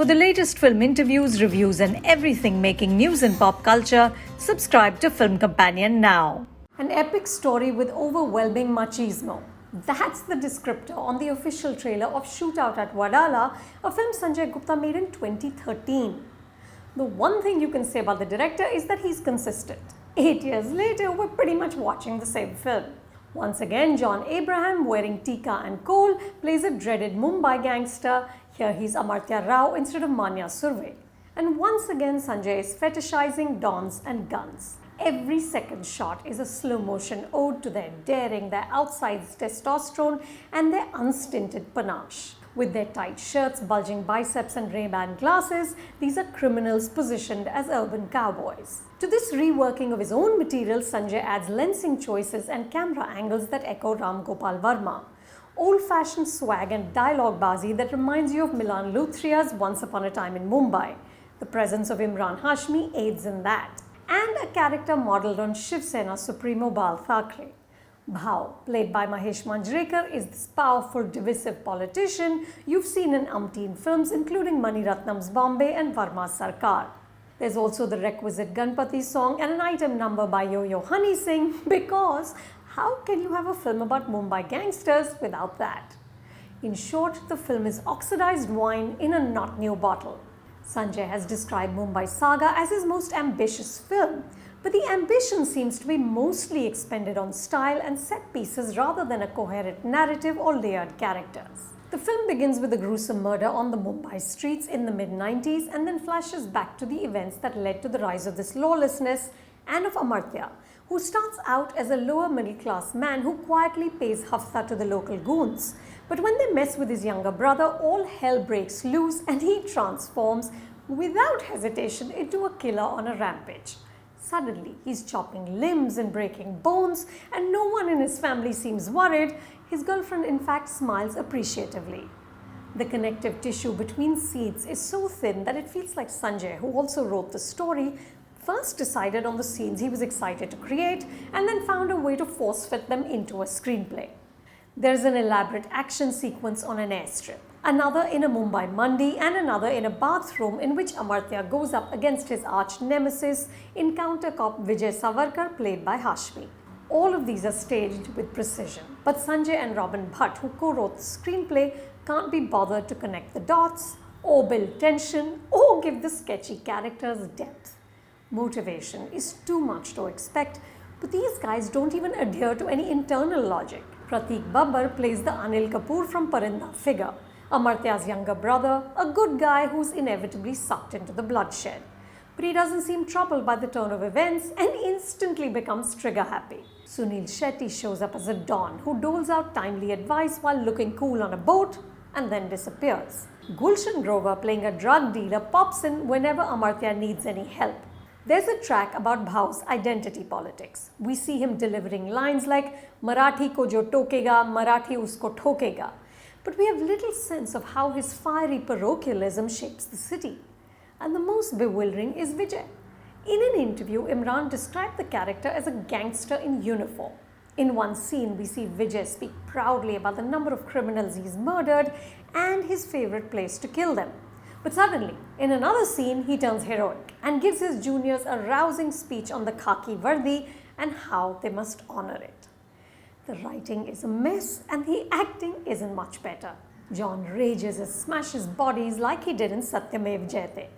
For the latest film interviews, reviews, and everything making news in pop culture, subscribe to Film Companion now. An epic story with overwhelming machismo. That's the descriptor on the official trailer of Shootout at Wadala, a film Sanjay Gupta made in 2013. The one thing you can say about the director is that he's consistent. 8 years later, we're pretty much watching the same film. Once again, John Abraham, wearing tikka and kohl, plays a dreaded Mumbai gangster. Here he's Amartya Rao instead of Manya Surve. And once again, Sanjay is fetishizing dons and guns. Every second shot is a slow motion ode to their daring, their outsized testosterone, and their unstinted panache. With their tight shirts, bulging biceps, and Ray-Ban glasses, these are criminals positioned as urban cowboys. To this reworking of his own material, Sanjay adds lensing choices and camera angles that echo Ram Gopal Varma. Old-fashioned swag and dialogue-bazi that reminds you of Milan Luthria's Once Upon a Time in Mumbai. The presence of Emraan Hashmi aids in that. And a character modelled on Shiv Sena Supremo Bal Thackeray. Bhau, played by Mahesh Manjrekar, is this powerful, divisive politician you've seen in umpteen films including Mani Ratnam's Bombay and Varma's Sarkar. There's also the requisite Ganpati song and an item number by Yo-Yo Honey Singh, because how can you have a film about Mumbai gangsters without that? In short, the film is oxidized wine in a not new bottle. Sanjay has described Mumbai Saga as his most ambitious film, but the ambition seems to be mostly expended on style and set pieces rather than a coherent narrative or layered characters. The film begins with a gruesome murder on the Mumbai streets in the mid-90s and then flashes back to the events that led to the rise of this lawlessness and of Amartya, who starts out as a lower middle-class man who quietly pays hafta to the local goons. But when they mess with his younger brother, all hell breaks loose and he transforms without hesitation into a killer on a rampage. Suddenly, he's chopping limbs and breaking bones, and no one in his family seems worried. His girlfriend, in fact, smiles appreciatively. The connective tissue between scenes is so thin that it feels like Sanjay, who also wrote the story, first decided on the scenes he was excited to create and then found a way to force-fit them into a screenplay. There's an elaborate action sequence on an airstrip, another in a Mumbai mandi, and another in a bathroom in which Amartya goes up against his arch nemesis, encounter cop Vijay Savarkar, played by Hashmi. All of these are staged with precision, but Sanjay and Robin Bhatt, who co-wrote the screenplay, can't be bothered to connect the dots, or build tension, or give the sketchy characters depth. Motivation is too much to expect, but these guys don't even adhere to any internal logic. Prateek Babbar plays the Anil Kapoor from Parinda figure, Amartya's younger brother, a good guy who's inevitably sucked into the bloodshed. But he doesn't seem troubled by the turn of events and instantly becomes trigger-happy. Sunil Shetty shows up as a don who doles out timely advice while looking cool on a boat and then disappears. Gulshan Grover, playing a drug dealer, pops in whenever Amartya needs any help. There's a track about Bhau's identity politics. We see him delivering lines like Marathi ko jo tokega, Marathi usko thokega. But we have little sense of how his fiery parochialism shapes the city. And the most bewildering is Vijay. In an interview, Emraan described the character as a gangster in uniform. In one scene, we see Vijay speak proudly about the number of criminals he's murdered and his favorite place to kill them. But suddenly, in another scene, he turns heroic and gives his juniors a rousing speech on the khaki vardi and how they must honor it. The writing is a mess and the acting isn't much better. John rages and smashes bodies like he did in Satyamev Jayate.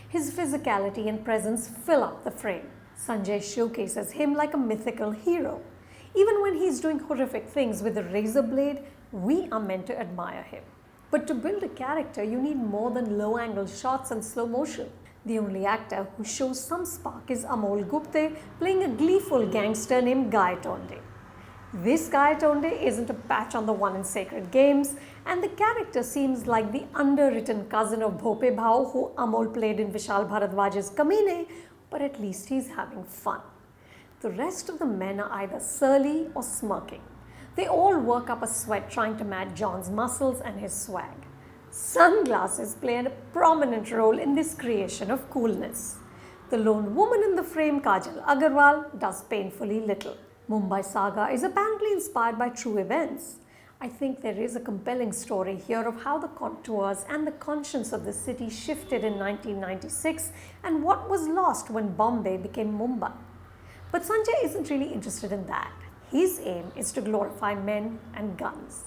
His physicality and presence fill up the frame. Sanjay showcases him like a mythical hero. Even when he's doing horrific things with a razor blade, we are meant to admire him. But to build a character, you need more than low-angle shots and slow motion. The only actor who shows some spark is Amol Gupte, playing a gleeful gangster named Guy Tonde. This Guy Tonde isn't a patch on the one in Sacred Games, and the character seems like the underwritten cousin of Bhope Bhau, who Amol played in Vishal Bharadwaj's Kamine, but at least he's having fun. The rest of the men are either surly or smirking. They all work up a sweat trying to match John's muscles and his swag. Sunglasses play a prominent role in this creation of coolness. The lone woman in the frame, Kajal Agarwal, does painfully little. Mumbai Saga is apparently inspired by true events. I think there is a compelling story here of how the contours and the conscience of the city shifted in 1996 and what was lost when Bombay became Mumbai. But Sanjay isn't really interested in that. His aim is to glorify men and guns.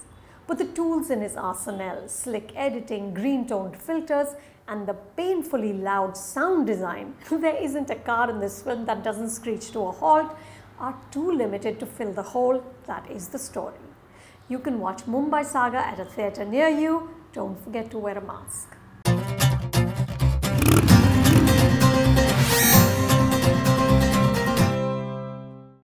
But the tools in his arsenal, slick editing, green-toned filters, and the painfully loud sound design, there isn't a car in this film that doesn't screech to a halt, are too limited to fill the hole that is the story. You can watch Mumbai Saga at a theatre near you. Don't forget to wear a mask.